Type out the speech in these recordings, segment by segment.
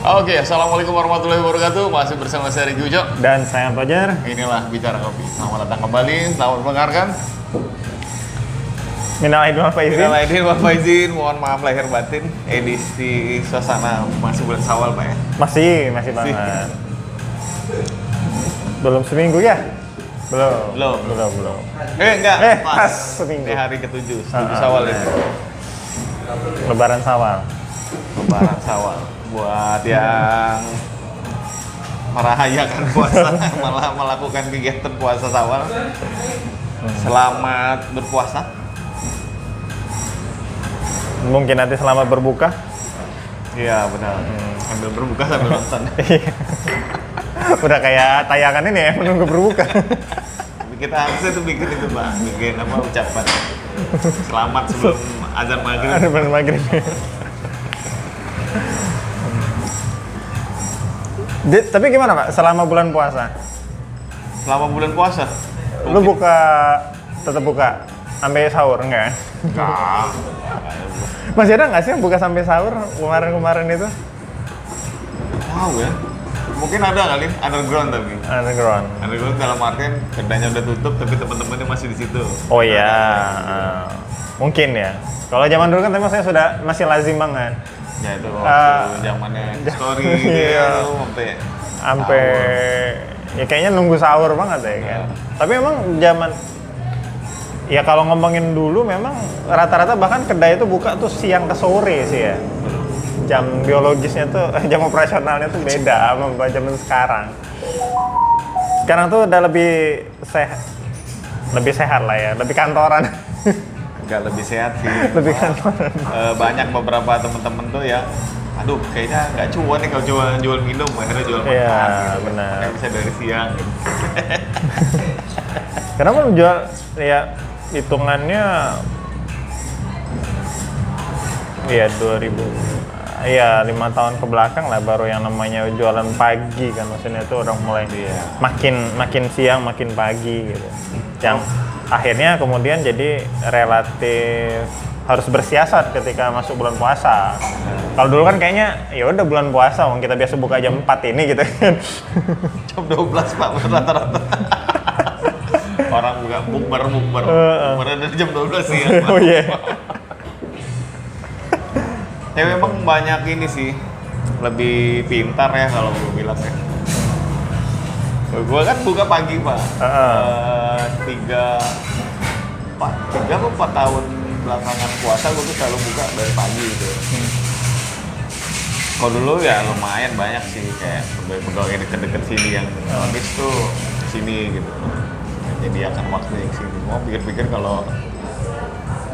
Oke, assalamualaikum warahmatullahi wabarakatuh. Masih bersama saya Riki Ujo. Dan saya Fajar. Inilah Bicara Kopi. Selamat datang kembali, selamat mendengarkan. Minal aidin wal faizin. Minal aidin wal faizin. Mohon maaf lahir batin. Edisi suasana masih bulan Syawal, Pak ya. Masih banget. Belum seminggu ya? Belum. Enggak. Pas seminggu. Ini hari ke-7 Syawal ini. Lebaran Syawal. Lebaran Syawal. Buat yang merayakan puasa, malah melakukan kegiatan puasa Syawal. Selamat berpuasa. Mungkin nanti selamat berbuka. Iya benar. Sambil berbuka sambil nonton. Udah kayak tayangan ini ya, menunggu berbuka. Kita harusnya tuh bikin itu Bang, bikin apa ucapan selamat sebelum azan maghrib. Azan maghrib. Tapi gimana Pak, selama bulan puasa? Selama bulan puasa? Lu tetap buka sampai sahur enggak? Enggak. Masih ada nggak sih yang buka sampai sahur kemarin itu? Tahu ya. Mungkin ada kali underground tapi. Underground dalam artian kedainya udah tutup tapi teman-temannya masih di situ. Oh iya. Mungkin ya. Kalau zaman dulu kan tapi saya masih lazim banget. Ya itu waktu zamannya story iya. Sampai ya kayaknya nunggu sahur banget ya kan. Tapi emang zaman ya kalau ngomongin dulu memang rata-rata bahkan kedai itu buka tuh siang ke sore sih ya. Jam biologisnya tuh, jam operasionalnya tuh beda sama zaman sekarang. Sekarang tuh udah lebih sehat lah ya, lebih kantoran. Enggak lebih sehat sih. Lebih kantoran. Banyak beberapa teman-teman tuh yang aduh kayaknya nggak cuan nih kalau jual minum, akhirnya jual makan. Iya, gitu. benar. Kayak bisa dari siang gitu. Kenapa jual ya hitungannya ya 5 tahun ke belakang lah baru yang namanya jualan pagi kan, maksudnya itu orang mulai makin siang makin pagi gitu. Yang akhirnya kemudian jadi relatif harus bersiasat ketika masuk bulan puasa. Kalau dulu kan kayaknya ya udah bulan puasa, kita biasa buka jam 4 ini gitu kan. Jam 12 Pak rata-rata. Orang buka bukber dari jam 12 sih ya. Oh iya. Ya memang banyak ini sih, lebih pintar ya kalau gue bilang ya. Gue kan buka pagi Pak. 3 atau 4 tahun belakangan puasa gue tuh selalu buka dari pagi gitu. Kalau dulu ya lumayan banyak sih, kayak pegawai deket-deket sini yang habis tuh sini gitu. Jadi akan waktu yang sini. Mau pikir-pikir kalau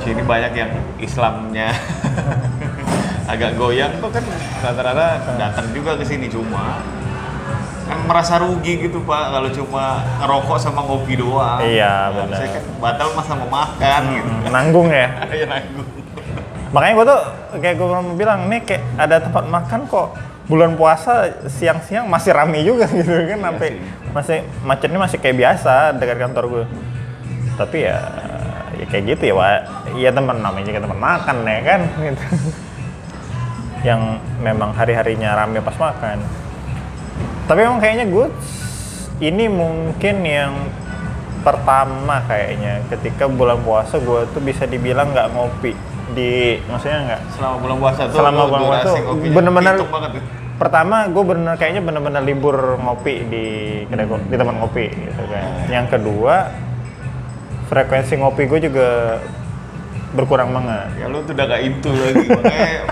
sini banyak yang Islamnya agak goyang tuh kan rata-rata datang juga ke sini, cuma kan merasa rugi gitu Pak kalau cuma ngerokok sama ngopi doang. Iya benar. Saya kan batal masa mau makan gitu. Nanggung ya. Iya nanggung. Makanya gue tuh kayak gue mau bilang nih kayak ada tempat makan kok bulan puasa siang-siang masih rame juga gitu kan, sampai masih macetnya masih kayak biasa dekat kantor gue. Tapi ya kayak gitu ya Pak. Iya namanya juga teman makan ya kan gitu. Yang memang hari-harinya rame pas makan. Tapi emang kayaknya gue ini mungkin yang pertama kayaknya ketika bulan puasa gue tuh bisa dibilang nggak ngopi maksudnya nggak Selama bulan puasa tuh selama bulan puasa bener-bener pertama gue kayaknya bener-bener libur ngopi di kedai di tempat ngopi gitu kan. Yang kedua frekuensi ngopi gue juga berkurang banget. Ya lu tuh udah gak into lagi, makanya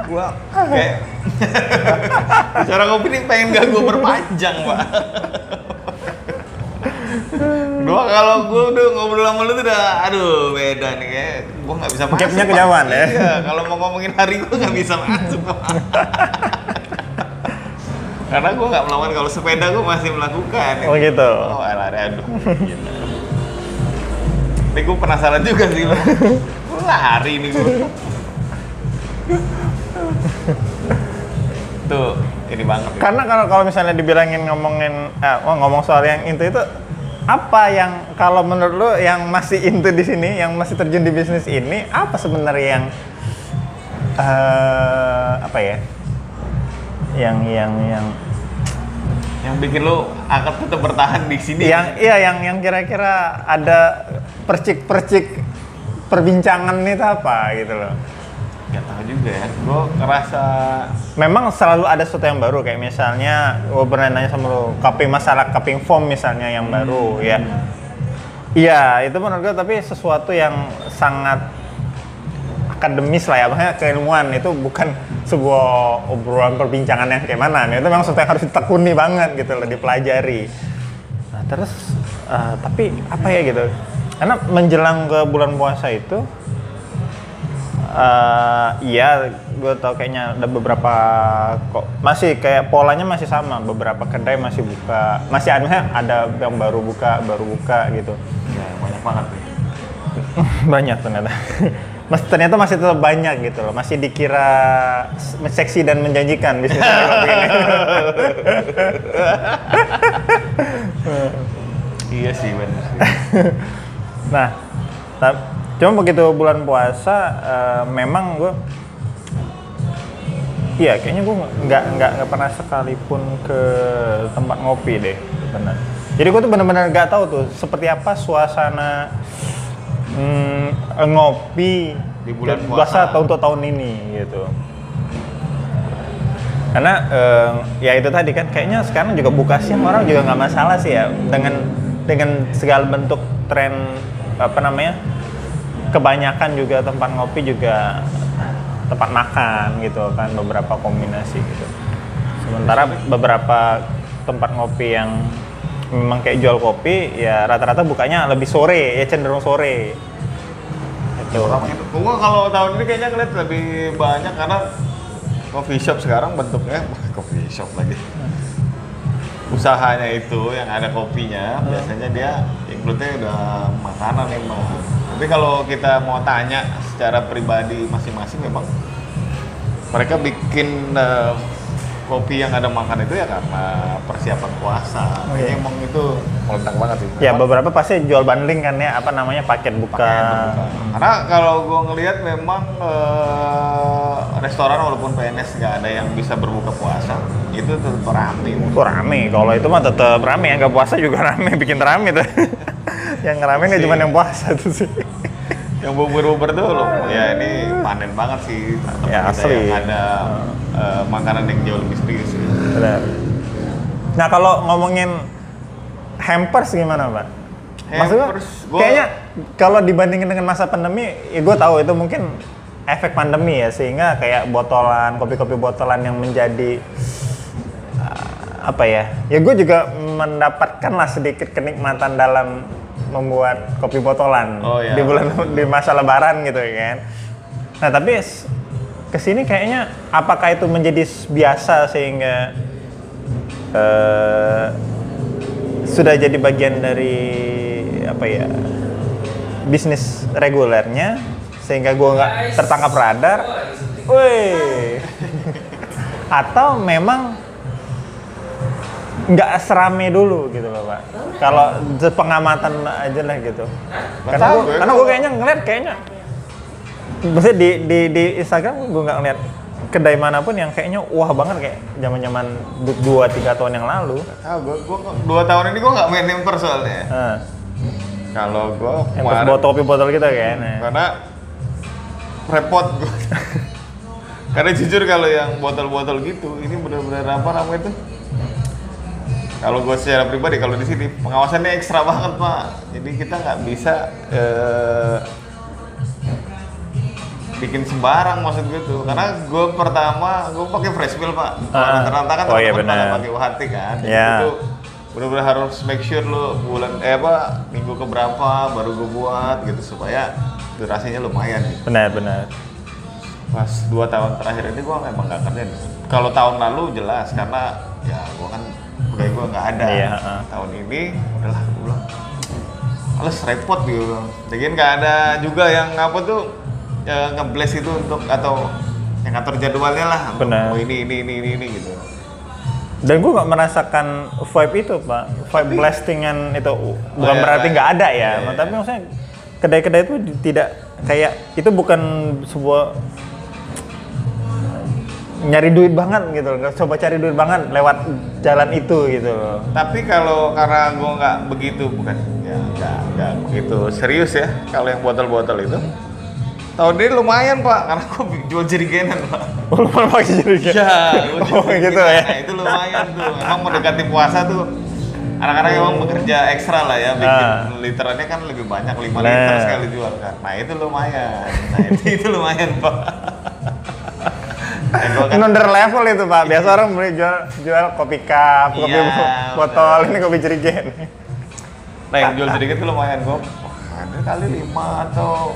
gua kayak bicara ngopi nih pengen gak gue berpanjang Pak. Kalau gue udah ngobrol sama lu tuh udah aduh beda nih, kayak gue gak bisa masuk. Gapnya kejauhan ya? Iya, kalau mau ngomongin hari gue gak bisa masuk Pak. Karena gue gak melakukan, kalau sepeda gue masih melakukan. Oh gitu? Oh aduh gila. Tapi gue penasaran juga sih lo. Gue lari nih gue. Tuh, ini banget. Karena kalau misalnya dibilangin ngomong soal yang itu apa yang kalau menurut lo yang masih into di sini, yang masih terjun di bisnis ini, apa sebenarnya yang apa ya? Yang bikin lu akan tetap bertahan di sini. yang kira-kira ada percik-percik perbincangan itu apa gitu loh. Gak tahu juga ya. Gue ngerasa Memang selalu ada sesuatu yang baru, kayak misalnya gue pernah nanya sama lo masalah cupping foam misalnya yang baru ya. Iya, itu menurut gue tapi sesuatu yang sangat akademis lah ya, maksudnya keilmuan, itu bukan sebuah obrolan perbincangan yang kayak mana, itu memang sesuatu yang harus ditekuni banget gitu loh, dipelajari. Nah terus, tapi apa ya gitu, karena menjelang ke bulan puasa itu, iya gue tau kayaknya ada beberapa kok masih kayak polanya masih sama, beberapa kedai masih buka, masih ada yang baru buka gitu. ya banyak banget nih. Banyak ternyata. Ternyata masih tetap banyak gitu loh, masih dikira seksi dan menjanjikan bisnis kopi ini. Iya sih benar. Nah, cuma begitu bulan puasa, memang gue, iya kayaknya gue nggak pernah sekalipun ke tempat ngopi deh, benar. Jadi gue tuh benar-benar nggak tahu tuh seperti apa suasana ngopi di bulan puasa untuk tahun ini gitu. Karena ya itu tadi kan kayaknya sekarang juga buka siang orang juga nggak masalah sih ya, dengan segala bentuk tren apa namanya, kebanyakan juga tempat ngopi juga tempat makan gitu kan, beberapa kombinasi gitu. Sementara beberapa tempat ngopi yang memang kayak jual kopi ya rata-rata bukanya lebih sore, ya cenderung sore. Itu. Gua kalau tahun ini kayaknya ngeliat lebih banyak karena coffee shop sekarang bentuknya coffee shop lagi. Usahanya itu yang ada kopinya, biasanya dia include-nya udah makanan emang. Tapi kalau kita mau tanya secara pribadi masing-masing, memang mereka bikin kopi yang ada makan itu ya karena persiapan puasa. Kayaknya emang itu meledak banget sih. Ya beberapa pasti jual bundling kan ya, apa namanya, paket buka. Karena kalau gue ngelihat memang restoran walaupun PNS nggak ada yang bisa berbuka puasa, itu tetap rame. Rame, kalau itu mah tetap rame, yang nggak puasa juga rame, bikin rame tuh. Yang rame nggak cuma yang puasa tuh sih. Yang bubur-bubur tuh loh, ya ini panen banget sih. Ya asli. Yang ada makanan yang jauh lebih serius sih. Benar. Nah kalau ngomongin hampers gimana Pak? Maksudnya kayaknya kalau dibandingin dengan masa pandemi, ya gue tahu itu mungkin efek pandemi ya, sehingga kayak botolan, kopi-kopi botolan yang menjadi apa ya? Ya gue juga mendapatkan lah sedikit kenikmatan dalam membuat kopi botolan di masa Lebaran gitu kan. Nah tapi kesini kayaknya apakah itu menjadi biasa sehingga sudah jadi bagian dari apa ya, bisnis regulernya, sehingga gue nggak tertangkap radar, atau memang nggak serame dulu gitu loh Pak. Kalau pengamatan aja lah gitu. Karena gue kayaknya ngeliat maksudnya di Instagram gue nggak ngeliat kedai manapun yang kayaknya wah banget kayak zaman-zaman 2-3 tahun yang lalu. Gue 2 tahun ini gue nggak main nimper soalnya. Kalau gue kemarin botol kita kayaknya. Karena repot gue. Karena jujur kalau yang botol-botol gitu, ini benar-benar apa namanya itu? Kalau gue secara pribadi, kalau di sini pengawasannya ekstra banget Pak. Jadi kita nggak bisa bikin sembarang, maksud gue tuh. Karena gue pertama gue pakai fresh mill Pak. Rata-rata kan teman-teman pada pakai UHT kan. Yeah. Itu benar-benar harus make sure lo minggu keberapa baru gue buat gitu supaya durasinya lumayan. Gitu. Benar. Pas 2 tahun terakhir ini gue memang nggak kerjain. Kalau tahun lalu jelas karena ya gue kan budaya gue nggak ada. Tahun ini udahlah gue bilang males repot gitu. Jadi nggak ada juga yang apa tuh nge-blast itu untuk atau yang ngatur jadwalnya lah. Benar. Oh ini gitu. Dan gue nggak merasakan vibe itu Pak, vibe blastingan itu bukan berarti nggak ada ya. Tapi maksudnya kedai-kedai itu tidak kayak itu, bukan sebuah nyari duit banget gitu loh. Coba cari duit banget lewat jalan itu gitu loh. Tapi kalau karena gue nggak begitu, bukan ya nggak begitu serius ya. Kalau yang botol-botol itu, tahun ini lumayan pak, karena gue jual jerigenan pak. Oh, lu malah pakai jerigen? Iya, gue jual Oh, gitu jerigenan. ya. Nah, itu lumayan tuh. Emang mendekati puasa tuh, anak-anak emang bekerja ekstra lah ya, bikin literannya kan lebih banyak, 5 liter sekali jual kan. Nah itu lumayan, itu lumayan pak. Gua kan, Under level itu pak. Biasa orang beli jual kopi cup, kopi Iya, botol, ini kopi jerigen. nah yang jual sedikit tuh lumayan gue. Ada kali 5 atau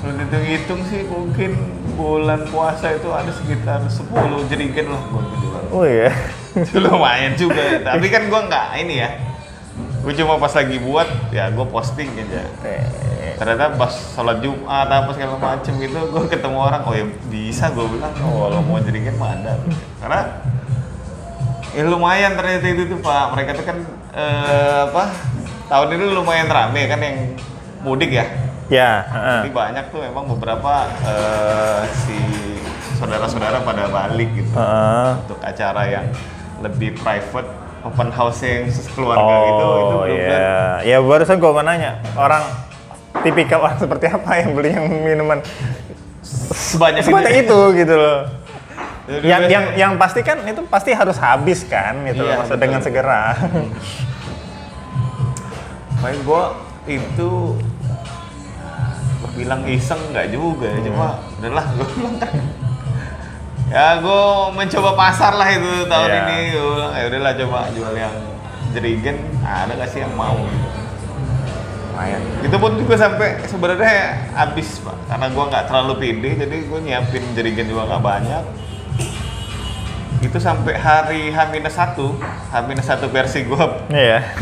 kalau dihitung-hitung sih mungkin bulan puasa itu ada sekitar 10 jerigen lah gue jual. Oh iya. Itu lumayan juga ya. Tapi kan gue nggak ini ya. Gue cuma pas lagi buat ya gue posting aja. Ternyata pas sholat Jumat apa segala macem gitu gue ketemu orang, oh ya bisa gue bilang, oh kalau mau jerigen mah ada. Karena ya lumayan ternyata itu tuh pak, mereka tuh kan tahun ini lumayan rame kan yang mudik ya. Ya. Jadi banyak tuh memang beberapa si saudara-saudara pada balik gitu untuk acara yang lebih private, open house yang keluarga gitu, itu benar-benar. Ya barusan gue mau nanya, orang tipikal orang seperti apa yang beli yang minuman Sebanyak itu gitu loh. Jadi Yang pasti kan itu pasti harus habis kan gitu Iya, loh, maksudnya dengan betul. segera. Makanya gue itu bilang iseng nggak juga ya, cuma udahlah gue bilang kan ya gue mencoba pasar lah itu tahun Iya. ini. Gue bilang ya udahlah coba jual yang jerigen, ada nggak sih yang mau gitu. Lumayan. Itu pun juga sampai sebenarnya habis pak, karena gue nggak terlalu pede, jadi gue nyiapin jerigen juga nggak banyak. Itu sampai hari H-1 versi gue Iya.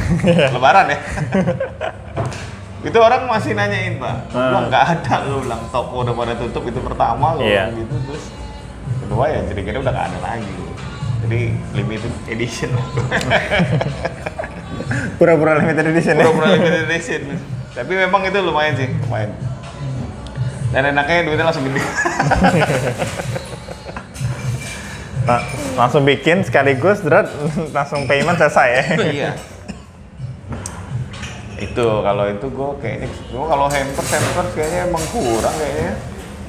Lebaran ya. Itu orang masih nanyain pak, gue bilang nggak ada, lu bilang toko udah pada tutup, itu pertama lu Iya. gitu. Terus kedua ya jerigennya udah nggak ada lagi, jadi limited edition. Pura-pura limited edition ya. Pura-pura limited edition. Tapi memang itu lumayan sih, lumayan. Dan enaknya duitnya langsung gede. Langsung bikin sekaligus, langsung payment selesai ya. Iya. Itu kalau itu gue kayaknya, gue kalau hampers kayaknya emang kurang kayaknya.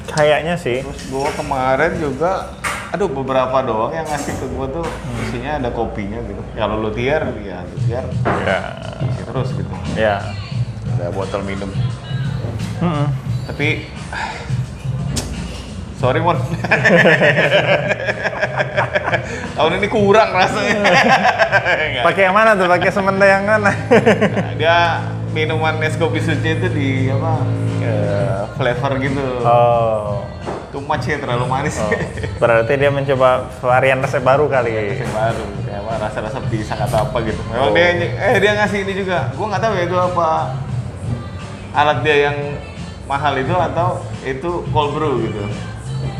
Kayaknya sih. Terus gue kemarin juga, aduh beberapa doang yang ngasih ke gue tuh isinya ada kopinya gitu. Kalau lu tiar, ya lu tiar Ya. isi terus gitu. Ya. Ada botol minum. Mm-mm. Tapi sorry Mon. Tahun ini kurang rasanya. Nggak. Pakai yang mana tuh? Pakai semenda yang mana? Nah, dia minuman es kopi suci itu di apa? Flavor gitu. Oh. Too much ya, terlalu manis. Oh. Berarti dia mencoba varian resep baru kali. Yang baru, kayak apa, rasa-rasa pisang atau apa gitu. Memang dia ngasih ini juga. Gua nggak tahu ya itu apa alat dia yang mahal itu atau itu cold brew gitu.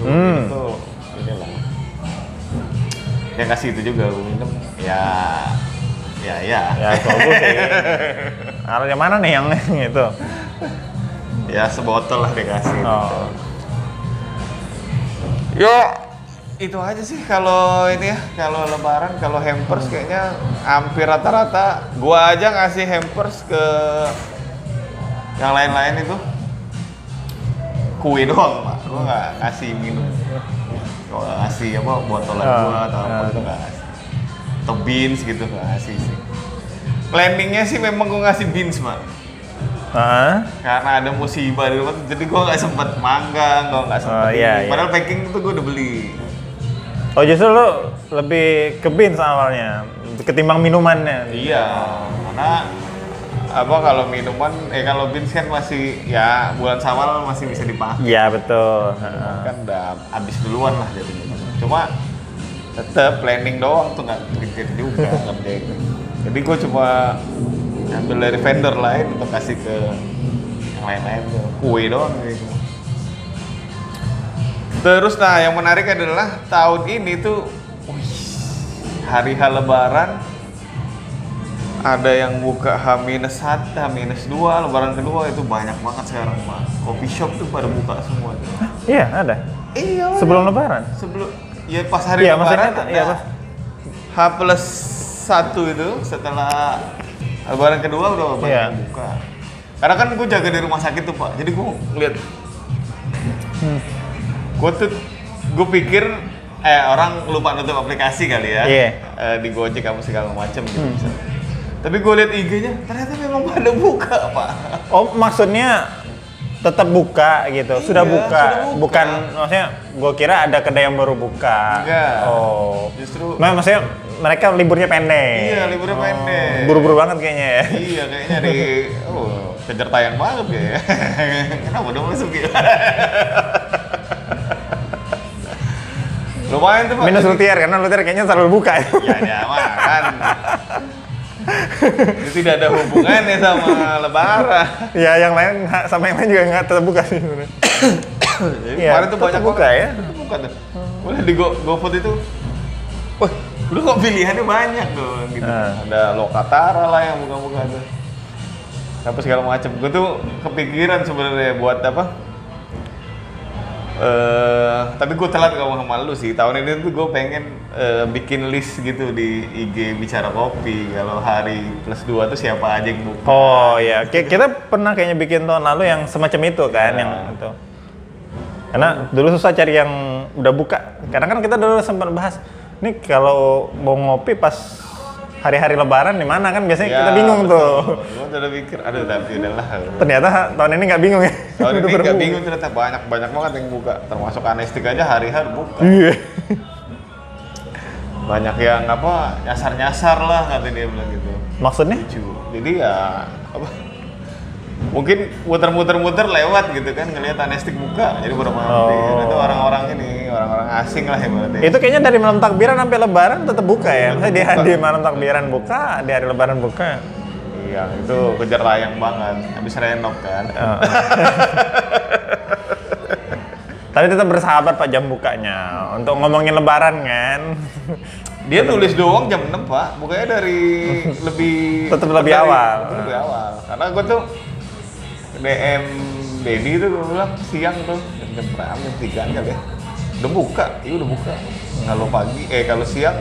Itu inilah. Dia kasih itu juga, gue minum. Ya. Ya, kalau gue sih. Alat yang mana nih yang itu? Ya sebotol lah dia kasih. Oh. Yo, itu aja sih kalau ini ya, kalau lebaran, kalau hampers kayaknya hampir rata-rata gua aja ngasih hampers ke yang lain-lain itu kue doang, Pak. Gua nggak ngasih minum. Gua nggak ngasih apa botolan gua atau apa gitu nggak ngasih. Atau beans gitu nggak ngasih sih. Planningnya sih memang gua ngasih beans, Pak. Karena ada musibah di rumah, jadi gue nggak sempet manggang, gue nggak sempet ini. Iya. Padahal packing itu gue udah beli. Oh justru lo lebih ke beans awalnya ketimbang minumannya. Iya, karena apa kalau minuman, kalau beans kan masih ya bulan Syawal masih bisa dipakai. Iya betul. Kan udah habis duluan lah jadinya. Cuma tetap planning doang tuh nggak pikir juga ngerjain. Jadi gue cuma ambil dari vendor lain untuk kasih ke yang lain-lain tuh kue doang gitu. Terus nah yang menarik adalah tahun ini tuh hari H Lebaran ada yang buka H-1, H-2, Lebaran kedua itu banyak banget sekarang Pak. Coffee shop tuh pada buka semua tuh. Iya ada. Iya. Sebelum Lebaran. Sebelum ya pas hari Iya, maksudnya lebaran iya, ada Mas. H+1 itu setelah lebaran kedua udah banyak Iya. yang buka. Karena kan gue jaga di rumah sakit tuh Pak, jadi gue ngeliat, gue pikir orang lupa nutup aplikasi kali ya, Iya. di Gojek apa segala macam gitu. Misalnya. Tapi gue liat IG-nya, ternyata memang pada buka Pak. Oh, maksudnya tetap buka gitu. Sudah Iya, buka. sudah buka. Bukan maksudnya gue kira ada kedai yang baru buka. Enggak. Oh. Justru Maksudnya mereka liburnya pendek. iya liburnya pendek. Buru-buru banget kayaknya ya. Iya kayaknya kejar tayang banget ya. Kenapa udah mulai sepi? Lumayan tuh Pak. Minus Jadi- lutier karena lutier kayaknya selalu buka. Ya nyaman kan. Itu tidak ada hubungannya sama lebaran. Ya yang lain sama yang lain juga nggak tetap buka sih sebenarnya. Jadi Iya, kemarin tuh tetap banyak buka orang. ya. Tetap buka tuh. Udah di GoFood itu, wah, lu kok pilihannya banyak tuh gitu. Ada Lokatara lah yang buka-buka tuh. Apa segala macam. Gue tuh kepikiran sebenarnya buat apa? Tapi gue telat ngomong sama lu sih. Tahun ini tuh gue pengen bikin list gitu di IG Bicara Kopi. Kalau hari +2 tuh siapa aja yang buka. Oh ya, kita pernah kayaknya bikin tahun lalu yang semacam itu kan, Ya. yang itu. Karena dulu susah cari yang udah buka. Karena kan kita dulu sempat bahas, nih kalau mau ngopi pas hari-hari Lebaran di mana kan biasanya kita bingung tuh. Gue udah pikir, aduh tapi udahlah. Ternyata tahun ini nggak bingung ya. Tahun ini Udah nggak berbuka. bingung ternyata banyak banget yang buka. Termasuk Anestik aja hari-hari buka. Iya. Banyak yang apa nyasar-nyasar lah kata dia bilang gitu. Maksudnya? Lucu. Jadi ya apa? Mungkin muter-muter lewat gitu kan ngelihat Anestik buka. Jadi baru mampir. Itu orang-orang asing lah ya berarti. Itu kayaknya dari malam takbiran sampai Lebaran tetap buka ya. Maksudnya Tetap buka. di malam takbiran buka, di hari Lebaran buka. Iya, itu kejar tayang banget. Habis renov kan. Tapi tetap bersahabat Pak jam bukanya. Untuk ngomongin Lebaran kan. Dia tulis doang jam 6 Pak. Bukanya dari lebih Tetap lebih awal. Lebih awal. Karena gue tuh DM Denny tuh gue bilang siang tuh jam berapa? Jam 3 kali ya. Udah buka, iya udah buka. Kalau pagi, kalau siang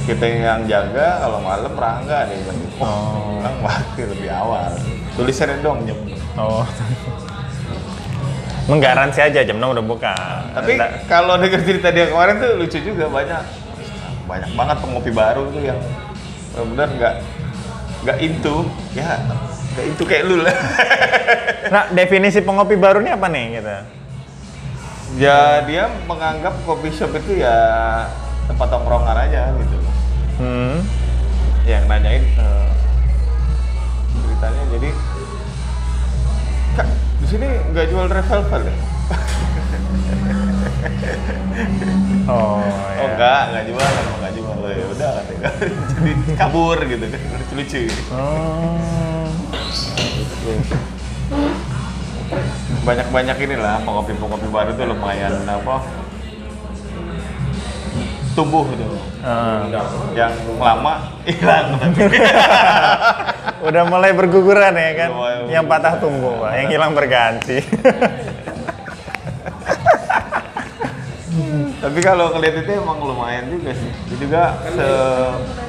kita yang jaga, kalau malam Rangga dia bilang gitu. Bilang pasti lebih awal. Tulisannya dong jam 6. Oh. Menggaransi aja jam 6 udah buka. Tapi kalau denger cerita dia kemarin tuh lucu juga, banyak banget pengopi baru tuh yang benar-benar nggak into kayak lu lah. Nah, definisi pengopi baru ini apa nih gitu? Ya dia menganggap coffee shop itu ya tempat tongkrongan aja gitu. Yang nanyain ceritanya jadi Kak, di sini nggak jual red velvet ya? Oh, Oh nggak jual, emang nggak jual. Ya udah katanya. Jadi kabur gitu kan, lucu. Banyak inilah pengopi baru tuh lumayan apa tumbuh tuh. Yang lama hilang. Udah mulai berguguran ya kan? Mulai Yang patah tumbuh, Pak. Yang hilang berganti. Tapi kalau ngeliat itu emang lumayan juga sih. Itu juga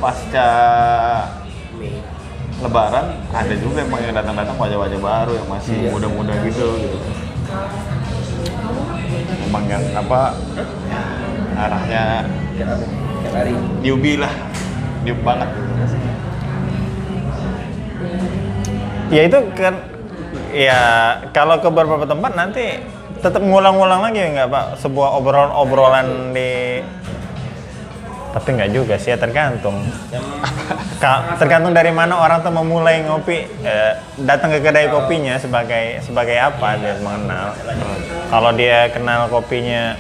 pasca Lebaran ada juga emang yang datang-datang wajah-wajah baru yang masih muda-muda gitu. Emang yang apa ya, arahnya newbie lah, new banget gitu. Ya itu kan, ya kalau ke beberapa tempat nanti tetap ngulang-ngulang lagi nggak Pak? Sebuah obrolan di, tapi nggak juga sih ya, tergantung. Tergantung dari mana orang tuh memulai ngopi, datang ke kedai kopinya sebagai apa dia mengenal. Kalau dia kenal kopinya,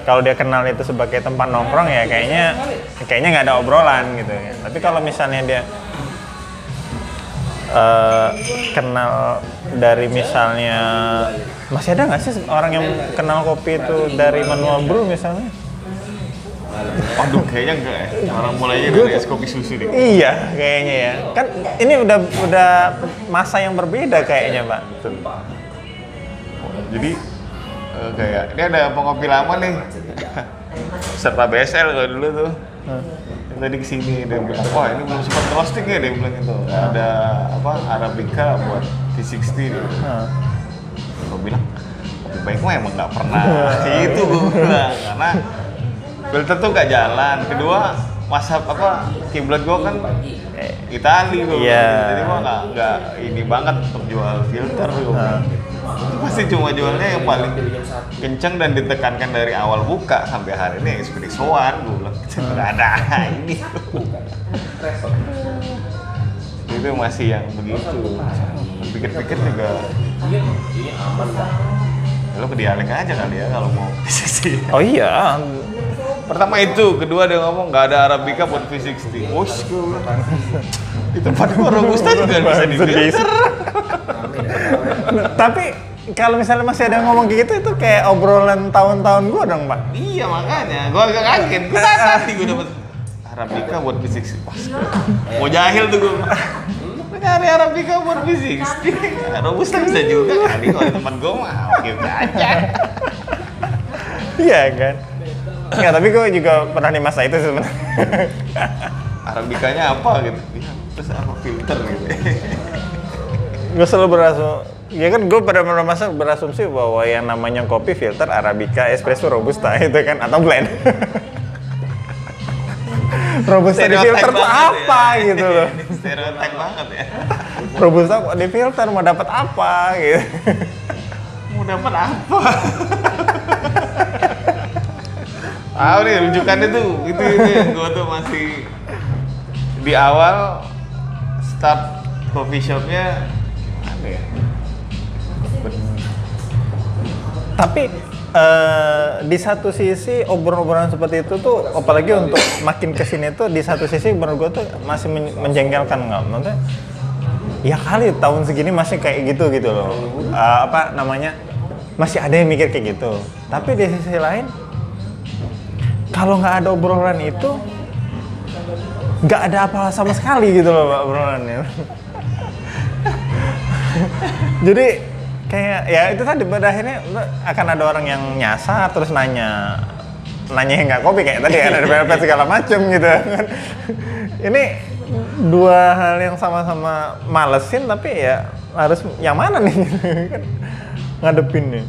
kalau dia kenal itu sebagai tempat nongkrong ya kayaknya nggak ada obrolan gitu ya. Tapi kalau misalnya dia kenal dari misalnya, masih ada nggak sih orang yang kenal kopi itu dari manual brew misalnya? Aduh kayaknya enggak ya, orang mulainya dari es kopi susu nih. Iya, kayaknya ya. Kan ini udah masa yang berbeda kayaknya, Pak. Jadi kayak ini ada pengopi lama nih serta BSL kalau dulu tuh. Tadi kesini dia bilang, wah ini belum sempat roasting ya, dia bilang gitu. Ada apa Arabica buat V60 dia. Gue bilang lebih baik mah emang nggak pernah itu gue bilang, karena filter tuh nggak jalan. Kedua masa apa kiblat gue kan Itali gue bilang. Jadi gue nggak ini banget untuk jual filter gue bilang. Pasti cuma jualnya yang paling kenceng dan ditekankan dari awal buka sampai hari ini Espresso One gue bilang. Nggak ada ini. Itu masih yang begitu. Pikir-pikir juga lo ke dialek aja kali ya kalau mau V60. Oh iya. Pertama itu, kedua dia ngomong nggak ada Arabica buat V60. Wush, gue bilang. Di tempat gua Robusta juga bisa di-filter. Tapi kalau misalnya masih ada yang ngomong kayak gitu, itu kayak obrolan tahun-tahun gua dong, Pak. Iya makanya, gua agak kaget. Gua tadi gua dapet Arabica buat V60. Pas mau jahil tuh gua. Nyari Arabica buat V60. Robusta bisa juga kali kalau teman gua mah oke aja. Iya kan? Enggak, tapi gue juga pernah di masa itu sebenarnya. Arabicanya apa gitu? Ya, terus apa filter gitu. Gue selalu ya kan gue pada masa berasumsi bahwa yang namanya kopi filter Arabica, espresso, robusta itu kan atau blend. Robusta di filter tuh apa ya, gitu loh. Stereotip banget ya. Robusta di filter mau dapat apa gitu. Mau dapat apa? Nih rujukannya tuh itu gue tuh masih di awal start coffee shopnya apa ya? Tapi di satu sisi obrolan seperti itu tuh apalagi untuk makin kesini tuh di satu sisi menurut gue tuh masih menjengkelkan nggak? Maksudnya ya kali tahun segini masih kayak gitu loh. Apa namanya? Masih ada yang mikir kayak gitu. Tapi di sisi lain kalau nggak ada obrolan itu, nggak ada apa sama sekali gitu loh Pak obrolannya. Jadi kayak ya itu tadi pada akhirnya akan ada orang yang nyasar terus nanya yang nggak kopi kayak tadi ada beberapa segala macem gitu kan. Ini dua hal yang sama-sama malesin tapi ya harus yang mana nih kan ngadepinnya.